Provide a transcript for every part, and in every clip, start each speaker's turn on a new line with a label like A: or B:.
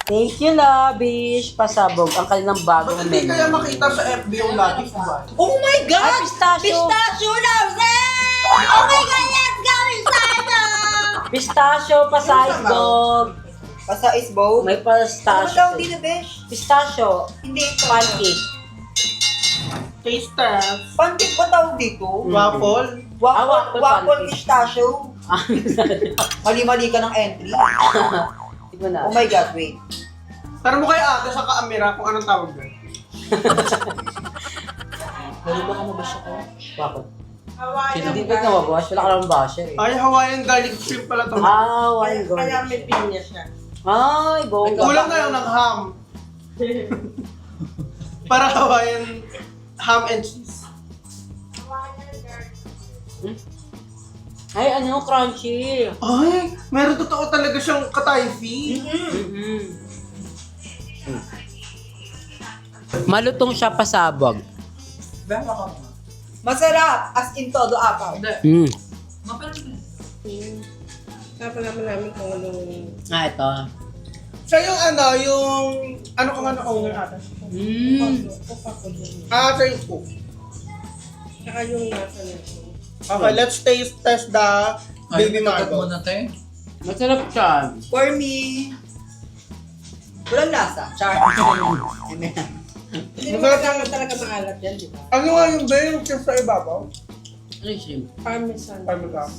A: Thank you, Labish. Pasabog ang kanilang bagong
B: Ba't hindi
A: menu.
B: kaya makita sa FB yung lagi ba?
C: Oh my God!
A: Ay, pistachio.
C: Pistachio loves it! Oh my God, let's go, pistachio!
A: Pistachio, pasayos dog.
C: Pasa is bow?
A: May
C: Ano daw
A: pistachio.
C: dito, besh?
A: Pistachio.
C: Hindi ito.
A: Pancake.
B: Taste test.
C: Pancake pa tawag dito?
B: Waffle.
A: waffle
C: Waffle
A: pancake.
C: pistachio. Mali-mali ka ng entry.
A: Hindi ko na.
C: Oh my God, wait.
B: Tara mo kay ate sa kaamira kung anong tawag doon.
A: Nalimutan mo ba siya ko? Bakit? Hindi ba ka mabawash? Wala ka naman basher eh.
B: Ay, Hawaiian garlic shrimp pala ito.
A: Ah, why God?
C: may pinya siya.
A: Ay, bongga.
B: Kulang na yung ng ham. Para Hawaiian ham and cheese.
A: Ay, ano, crunchy.
B: Ay, meron totoo talaga siyang katayfi.
A: Malutong siya pasabog.
C: Masarap, as in todo apaw.
A: Mm.
C: Sabi naman namin kung anong...
A: Ah, ito.
B: Siya yung ano ka nga na owner ata? Ah, siya yung cook.
C: Saka yung nasa nito.
B: Okay, let's test the baby mango.
A: Masarap siya.
C: For me, walang lasa. Char. Hindi mo kailangan talaga maalat yan, di ba?
B: Ano nga yung ba yung chef sa ibabaw?
A: Ano yung shrimp?
C: Parmesan.
B: Parmesan.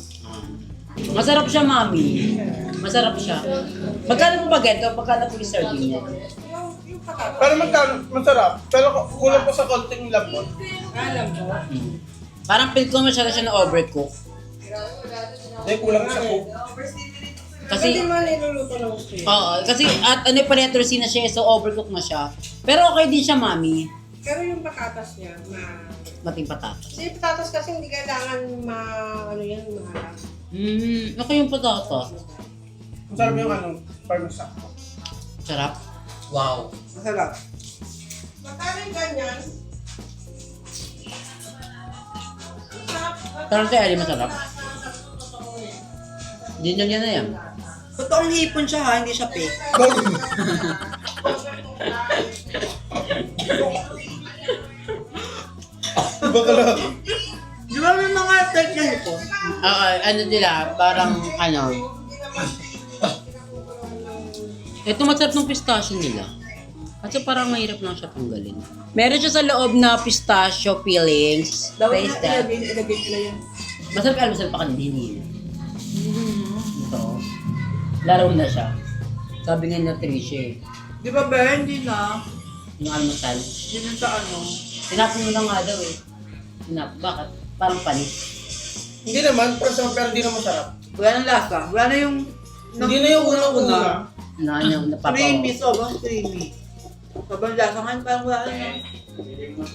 A: Masarap siya, mami. Masarap siya. Magkano po ba ganito? Magkano po yung sardine?
C: Yung patata.
B: Pero magkano, masarap. Pero kulang pa sa konting lambot.
C: Alam mo?
A: Parang feel ko masyado siya na overcook.
B: Hindi, kulang sa cook.
A: Kasi,
C: Hindi man niluluto ng gusto yun.
A: oo, kasi at ano yung paretrosi na siya, so overcook na siya. Pero okay din siya, mami.
C: Pero yung patatas niya,
A: Mating patatas.
C: Kasi yung patatas kasi hindi kailangan ano yan, maharap.
A: Okay yung patatas.
B: Masarap yung parmesan.
A: Sarap.
D: Wow.
C: Masarap. Magkano yung ganyan?
A: Tarang tayo, di masarap. Hindi niya na yan.
C: Totoong hipon siya ha, hindi siya fake.
B: Bakala.
C: Di ba may mga fake na hipon?
A: Ano nila, parang ano. Ito masarap ng pistachio nila. Kasi parang mahirap lang siya tanggalin. Meron siya sa loob na pistachio fillings. Taste that.
C: Ilagay nila yan.
A: Masarap almusal pa kanina. Ito. Laro na siya. Sabi nga na Tricia eh.
C: Di ba ba? Hindi na.
A: Yung almusal.
C: Hindi na sa ano.
A: Tinapon mo na nga daw eh. Bakit? Parang panis.
B: Hindi naman, pero hindi naman masarap.
C: Wala nang lasa. Wala na yung...
B: Hindi na yung unang-una.
C: Creamy, sobrang creamy. Sobrang lasa nga, parang wala na yun.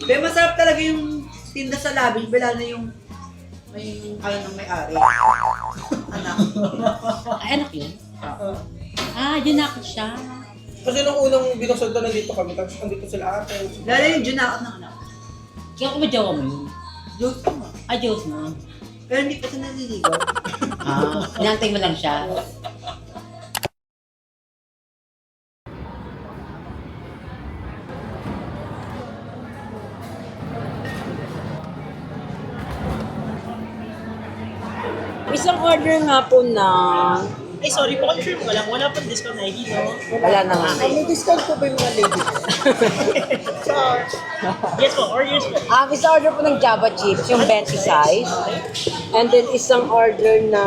C: Pero masarap talaga yung tinda sa labi. Wala na yung may ng may-ari. Anak.
A: Ay, anak yun? Yun ako siya.
B: Kasi nung unang binuksan doon, nandito kami, tapos nandito sila ate.
C: Lalo yung junakot ng anak.
A: Kaya ko ba jawa mo yun?
C: Joke ko nga.
A: Diyos mo.
C: Pero hindi pa siya naliligaw.
A: Inantay mo lang siya. Isang order nga po na...
E: Ay, sorry po, confirm ko lang. Wala pang discount na dito.
A: Wala na nga.
B: May discount po ba yung mga lady?
E: Yes po, or yes po.
A: Isang order po ng Java chips, yung 20 size. And then isang order na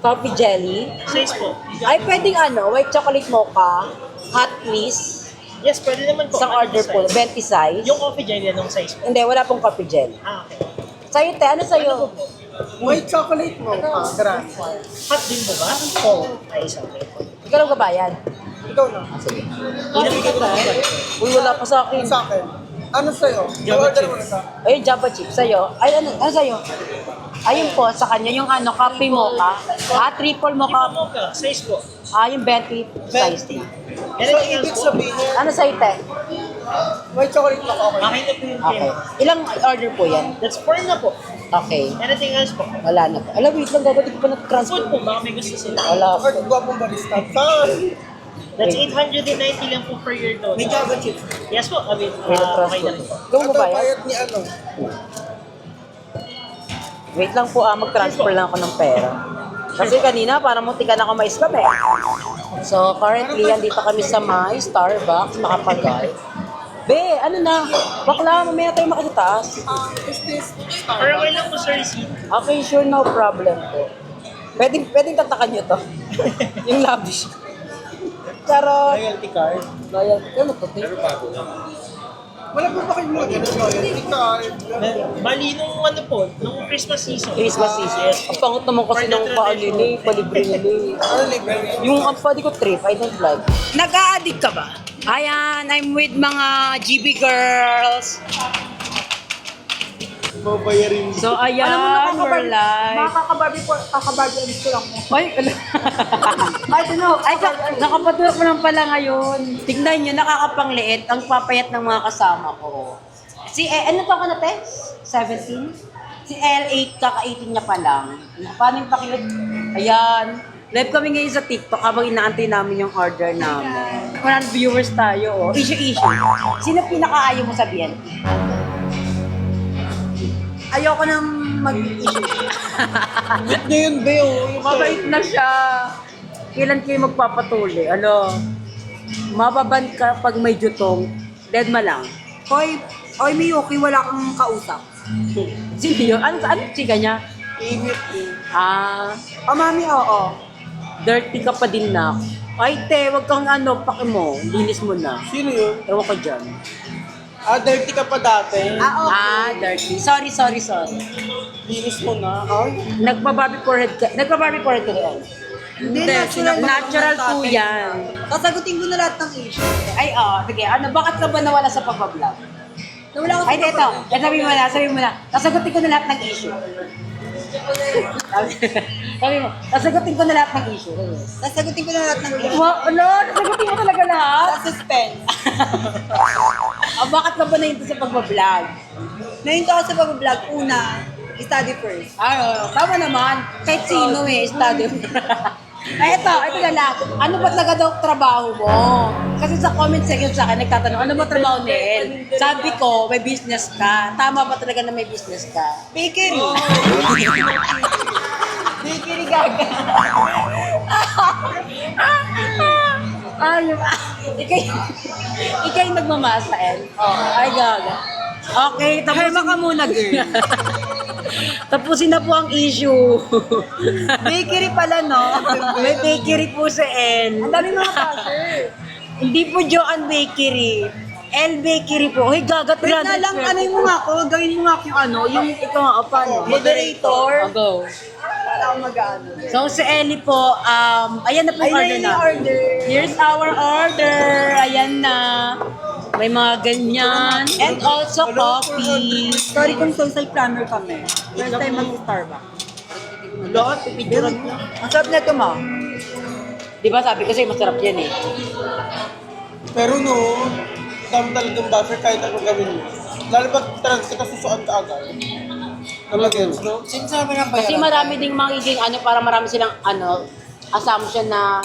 A: coffee jelly.
E: Size po.
A: Ay, pwedeng white chocolate mocha, hot please.
E: Yes, pwede naman po.
A: Isang
E: Ano
A: order po,
E: size?
A: 20 size.
E: Yung coffee jelly, anong size po?
A: Hindi, wala pong coffee jelly.
E: Okay.
A: Sa'yo, te, ano sa'yo?
E: Ano po?
B: White chocolate mo. Grabe.
E: Hot din po ba? Oo. Ay, sorry po.
A: Ikaw lang babayad.
B: Ikaw na.
A: Sige.
E: Ilang ka po ba?
A: Uy, wala pa sa akin.
B: Sa akin. Ano sa'yo?
E: Java
B: Order mo na
E: chips.
B: sa.
A: Ayun, Java chips. Sa'yo. Ay, ano sa'yo? Ayun po, sa kanya, yung coffee mocha. Triple mocha.
E: Ano ka? Size po.
A: Yung 20 size din.
B: So,
E: Anything else
B: ibig
E: po?
B: sabihin,
A: Ano sa'yo, te?
B: white chocolate mo okay.
E: Akin na po yung
A: Okay.
E: pin.
A: Ilang order po yan?
E: That's 4 na po.
A: Okay.
E: Anything else po?
A: Wala na po. Alam, wait lang, gagawin ko pa na-transfer.
E: Food po, baka may gusto sila.
A: Wala po.
B: Ay, gwapong barista. Saan?
E: That's 890 lang po per year total.
C: May Java chips.
E: Yes po, I mean,
A: May
E: okay
A: na-transfer
E: na rin
A: po.
E: po.
A: Gawin mo
B: Ito,
A: ba yan?
B: bayad ni ano.
A: Wait lang po, mag-transfer lang ako ng pera. Kasi kanina, parang muntikan ako ma-scam eh. So, currently, andito kami sa my Starbucks, Makapagal. Be, ano na? Bakla, mamaya tayo makasitaas.
B: Is this
E: Pero okay lang po sir, receipt.
A: Okay, sure, no problem po. Pwedeng tatakan nyo to. Yung lavish. Charot.
B: loyalty card?
A: Loyalty. Ano to?
B: Wala po ba kayong mga ganun loyalty card?
E: Bali, nung ano po, nung Christmas season.
A: Christmas season. Ang pangot naman kasi ng paanili, palibre nili.
B: Ano libre?
A: Yung ang pwede ko trip, I don't like. Nag-a-addict ka ba? Ayan, I'm with mga GB girls.
B: Babayarin.
A: So, ayan, we're live.
C: Makaka-Barbie ko lang mo.
A: Ay,
C: I don't know.
A: ay, nakapatulak mo lang pala ngayon. Tignan nyo, nakakapangliit ang papayat ng mga kasama ko. Si, ano to ka na, te? 17? Si L8, kaka-18 niya pa lang. Paano yung pakilot? Ayan. Live kami ngayon sa TikTok habang inaantay namin yung order namin. 100 viewers tayo, oh. Issue. Sino pinaka-ayaw mo sabihin?
C: Ayoko nang mag-issue.
B: Ba't na yun, Be? Oh,
A: Mabait na siya. Kailan kayo magpapatuli? Ano? Mababan ka pag may jutong. Dead ma lang.
C: Hoy, Miyuki, wala kang kausap.
A: Sino yun? Ano chika niya?
B: Init eh.
A: Ah,
C: Mami, oo.
A: dirty ka pa din na. Ay, te, wag kang ano, paki mo. Linis mo na.
B: Sino yun?
A: Ewan ko dyan.
B: Dirty ka pa dati.
A: Ah, dirty. Sorry.
B: Linis mo na. Ay.
A: Nagpa-Barbie forehead ka doon.
C: Hindi, natural.
A: Natural po yan.
C: Sasagutin ko na lahat ng issue.
A: Ay, sige. Ano, bakit ka ba nawala sa pagbablog?
C: Nawala ko sa
A: Ay, ito. Sabi mo na. Sasagutin ko na lahat ng issue. Sabi mo, sasagutin ko na lahat ng issue.
C: Sasagutin ko na lahat ng issue.
A: Ano? Sasagutin mo talaga lahat?
C: Sa suspense.
A: Bakit ka ba nahinto sa pagbablog?
C: Nahinto ako sa pag-vlog. Una, study first.
A: Tama naman. Kahit sino study. Ay, ito na lang. Ano ba talaga daw trabaho mo? Kasi sa comment section sa akin, nagtatanong, ano ba trabaho ni El? Sabi ko, may business ka. Tama ba talaga na may business ka?
C: Bakery.
A: Bakery gaga. Ay, ikaw yung nagmamasa, El. Ay, gaga. Okay, tapusin ka muna, girl. Tapusin na po ang issue.
C: Bakery pala, no?
A: May bakery po sa El.
C: Ang dami mga cashier.
A: Hindi po Joanne Bakery. El Bakery po. Hoy, gagat
C: Wait na lang, ano yung mga ako? Gawin mo nga ako yung ano, yung
A: ito nga, paano?
C: moderator.
A: Go.
C: Para ako mag-ano.
A: So, si Ellie po, ayan na po
C: Ayun na
A: order
C: yung
A: na.
C: order.
A: Here's our order. Ayan na. May mga ganyan. And also coffee.
C: Sorry kung social planner kami. First time mag-Starbucks.
B: Lahat, pipicturan mo.
C: Ang sarap na ito, ma.
A: Di ba sabi ko sa'yo, masarap yan eh.
B: Pero no, dami talagang buffer kahit anong gawin mo. Lalo pag trans ka, susuan ka agad. Talaga, no? Sinasabi ng
A: Kasi marami ding magiging para marami silang assumption na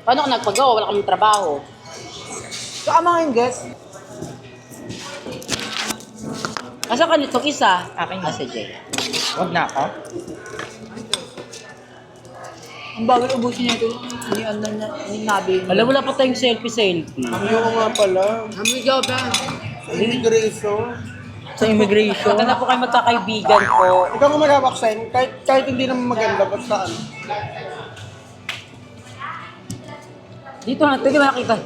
A: paano ka nagpagawa, wala kaming trabaho.
C: So, ang mga inggit,
A: Kasi kanitong isa.
E: Akin
A: Ah, sige.
E: Huwag na ako.
C: ang bagal ubusin niya ito. Ni Nabi.
A: Alam, wala pa tayong selfie.
B: Ayoko nga pala.
A: Amigo ba?
B: Sa immigration.
A: Sa immigration. Ito na po kayo magkakaibigan po.
B: Ikaw kung mag-vaccine, kahit hindi naman maganda, basta ano.
A: Dito na, pwede ba nakita?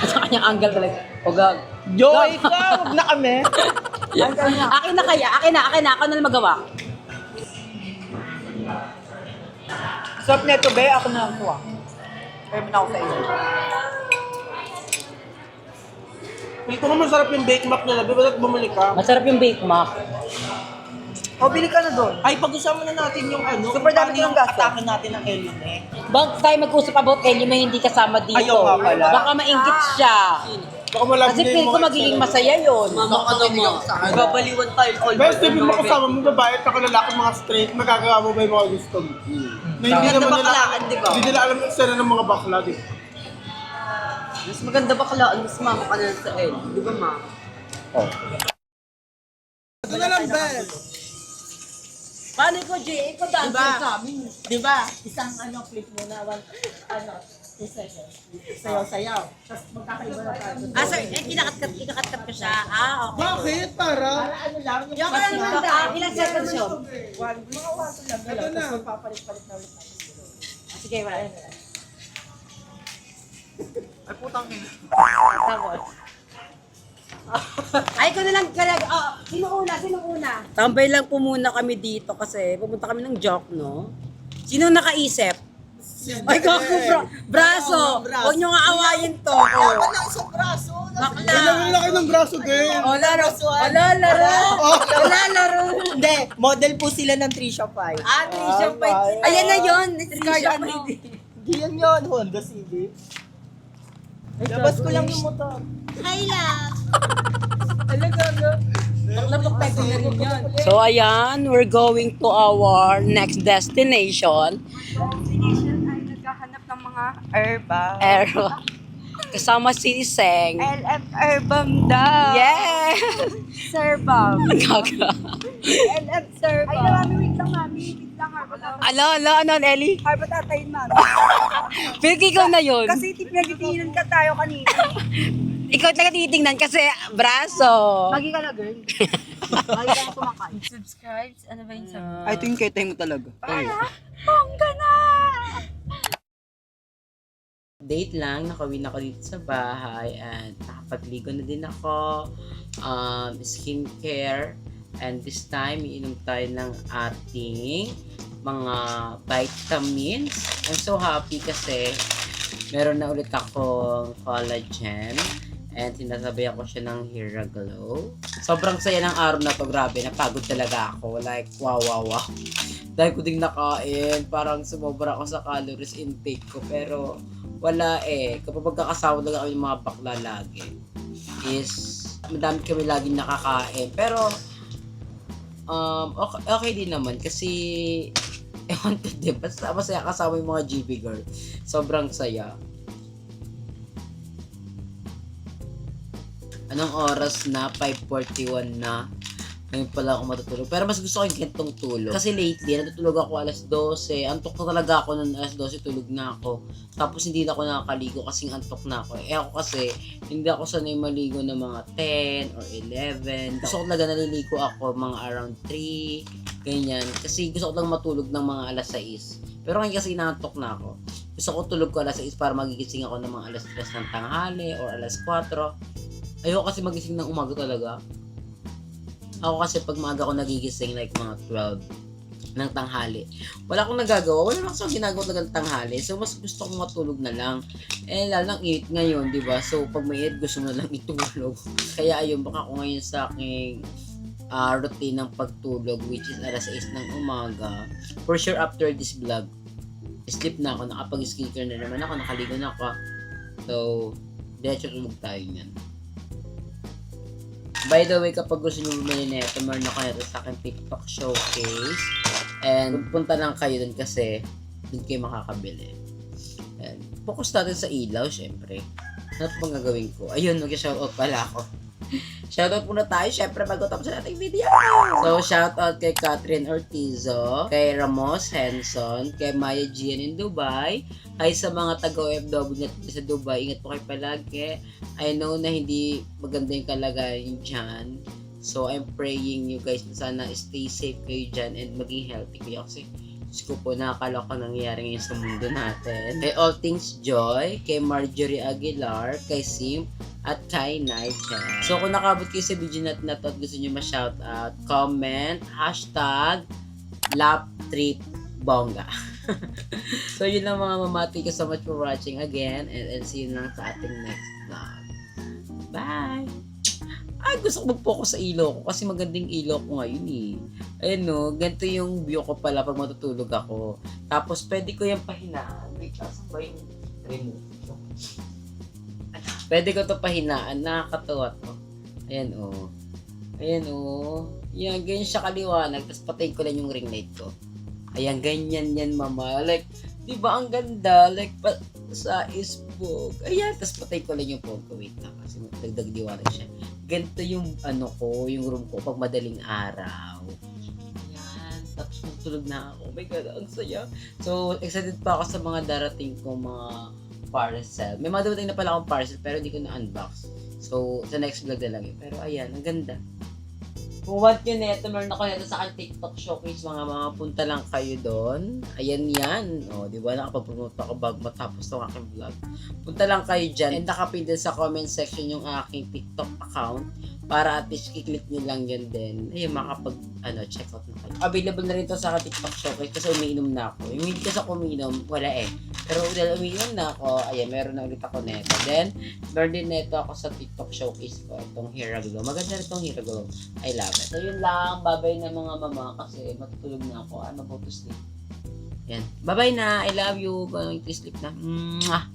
A: Sa kanyang angle talaga. O gag.
E: Joy ka! Huwag na kami.
A: Akin na kaya, akin na. Ako na lang magawa.
C: Sarap na ito, be. Ako na lang kuha. Kaya mo na ako sa iyo.
B: Feel ko naman sarap yung bake mac nila, ba't bumalik ka?
A: Masarap yung bake mac.
C: O, bili ka na doon.
B: Ay, pag-usapan na natin yung ano,
C: Super dami ko ng gasto.
B: atake natin ng Ellie eh.
A: Bag tayo mag-usap about Ellie, may hindi kasama dito.
B: Ayaw nga pala.
A: Baka mainggit siya.
B: Baka malabo
A: Kasi
B: na
A: feel
B: yung
A: ko
B: mga
A: magiging
B: eksena.
A: masaya yun.
C: Mama ka naman.
E: Babaliwan tayo all
B: Best, sabi mo kasama mo babae at lalaki mga straight, magagawa mo ba yung mga gusto mo? Na hindi
C: Maganda
B: naman nila,
C: baklaan, di ba?
B: hindi nila alam yung eksena ng mga bakla, di ba?
A: Mas maganda baklaan, mas mama ka na sa L. Di ba, ma?
B: Ito na lang, best!
A: Paano ko, Jay? Ikaw dancer
C: Diba?
A: sa amin.
C: Diba? Isang clip mo na 2 seconds. Sayaw-sayaw. Tapos magkakaiba na tayo.
A: Ah, sir, kinakakat ko siya. Ah, okay.
B: Bakit? Para?
C: Ano lang, yung
A: Yung ano naman da, ilang seconds yun?
C: mga waso lang.
B: Ito na.
C: Tapos magpapalit-palit na ulit.
A: Ah, sige, wala.
C: Ay, putang ina.
A: Tapos. Ay, ko na lang talaga. Sino una? Tambay lang po muna kami dito kasi pumunta kami ng joke, no? Sino nakaisip? Ay, kako, braso! Huwag nyo nga awayin to.
C: Wala isang braso.
A: Bakla.
B: Kailangan laki ng braso din.
A: Wala laro.
E: Hindi, model po sila ng Trisha 5.
A: Ah, Trisha Payt. Ayan na yun. Trisha Payt.
E: Hindi yan yun, Honda Civic. Labas ko lang yung motor.
A: Hi, love. Napapekto na rin yun. So, ayan, we're going to our next destination.
D: Destination ay naghahanap ng mga herba.
A: Aero. Kasama si Seng.
D: LF Herbam daw.
A: Yes!
D: Serbam.
A: Gaga.
D: LF Serbam. Ay, mami, wait lang, mami. Wait lang, herba daw.
A: Ano, Ellie?
D: Herba tatayin, mami.
A: Pero ikaw na yun.
D: Kasi nagtitingnan ka tayo kanina.
A: Ikaw talaga titingnan kasi braso.
D: Magi ka na, girl. Magi ka na sumakay. Subscribe? Ano ba yung subscribe?
E: Ay, ito yung ketay mo talaga.
D: Bongga na!
A: Date lang, nakawin ako dito sa bahay and nakapagligo na din ako. Skincare. And this time, iinom tayo ng ating mga vitamins. I'm so happy kasi meron na ulit akong collagen. And sinasabay ako siya ng Hera Glow. Sobrang saya ng araw na to. Grabe, napagod talaga ako. Like, wow. Dahil ko ding nakain, parang sumobra ako sa calories intake ko. Pero, wala eh. Kapag magkakasama lang kami ng mga bakla lagi, is, madami kami laging nakakain. Pero, okay din naman. Kasi, ewan ko din. Basta masaya kasama yung mga GB girl. Sobrang saya. Anong oras na? 5:41 na. Ngayon pala ako matutulog. Pero mas gusto ko yung gantong tulog. Kasi lately, natutulog ako alas 12. Antok na talaga ako nun alas 12, tulog na ako. Tapos hindi na ako nakakaligo kasi antok na ako. Eh ako kasi, hindi ako sanay maligo ng mga 10 or 11. Gusto ko talaga naliligo ako mga around 3. Ganyan. Kasi gusto ko lang matulog ng mga alas 6. Pero ngayon kasi inaantok na ako. Gusto ko tulog ko alas 6 para magigising ako ng mga alas 3 ng tanghali or alas 4. Ayoko kasi magising ng umaga talaga. Ako kasi pag maaga ako nagigising like mga 12 ng tanghali. Wala akong nagagawa. Wala lang akong ginagawa talaga ng tanghali. So mas gusto kong matulog na lang. Eh lalo lang init ngayon, di ba? So pag may init gusto mo na lang itulog. Kaya ayun, baka ako ngayon sa aking routine ng pagtulog which is alas 6 ng umaga. For sure after this vlog, sleep na ako. Nakapag-skincare na naman ako. Nakaligo na ako. So, diretso tulog tayo niyan. By the way, kapag gusto nyo bumili nito, meron ako nito sa aking TikTok showcase. And punta lang kayo dun kasi dun kayo makakabili. And focus natin sa ilaw, syempre. Ano pang gagawin ko? Ayun, mag-shoutout pala ako. Shoutout muna tayo, syempre, bago tapos sa ating video. So, shoutout kay Catherine Ortizo, kay Ramos Henson, kay Maya Gian in Dubai. Hi sa mga taga-OFW natin sa Dubai, ingat po kayo palagi. I know na hindi maganda yung kalagayan dyan. So, I'm praying you guys na sana stay safe kayo dyan and maging healthy kayo. Kasi, Diyos ko po, nakakaloka nangyayari ngayon sa mundo natin. Kay All Things Joy, kay Marjorie Aguilar, kay Sim, at kay Nigel. So, kung nakabot kayo sa video natin na to at gusto nyo ma-shoutout, comment, hashtag, laptripbongga. So, yun lang mga mama. Thank you so much for watching again and see you lang sa ating next vlog. Bye! Ay, gusto ko mag-focus sa ilaw ko kasi magandang ilaw ko ngayon eh. Ayun no, ganito yung view ko pala pag matutulog ako. Tapos, pwede ko yung pahinaan. Wait, saan ba yung remote? Ano? Pwede ko to pahinaan. Nakakatawa to. Ayan, oh. Ayan, oh. Yan, ganyan siya kaliwanag. Tapos patayin ko lang yung ring light ko. Ayan, ganyan yan, mama. Like, di ba ang ganda? Like, sa isbog. Ayan, tapos patayin ko lang yung phone ko. Wait lang, kasi dagdag liwanag siya. Ganito yung, yung room ko pag madaling araw. Ayan, tapos magtulog na ako. Oh my God, ang saya. So, excited pa ako sa mga darating kong mga parcel. May mga dumating na pala akong parcel, pero hindi ko na-unbox. So, sa next vlog na lang yun. Pero ayan, ang ganda. Kung want nyo neto, meron ako neto sa aking TikTok showcase, mga punta lang kayo doon. Ayan yan. O, di ba, nakapag-promote ako bago matapos ng aking vlog. Punta lang kayo dyan. And nakapin din sa comment section yung aking TikTok account para at least i-click nyo lang yun din. Ayun, makapag, check out na kayo. Available na rin to sa aking TikTok showcase kasi umiinom na ako. Yung hindi kasi ako umiinom, wala eh. Pero dahil umiinom na ako, ayan, meron na ulit ako neto. Then, meron din neto ako sa TikTok showcase ko. Itong Hair Glow. Maganda rin itong Hair Glow. I love it. So, yun lang. Bye-bye na mga mama kasi matutulog na ako. I'm about to sleep. Yan. Bye-bye na. I love you. Going to sleep na. Mwah!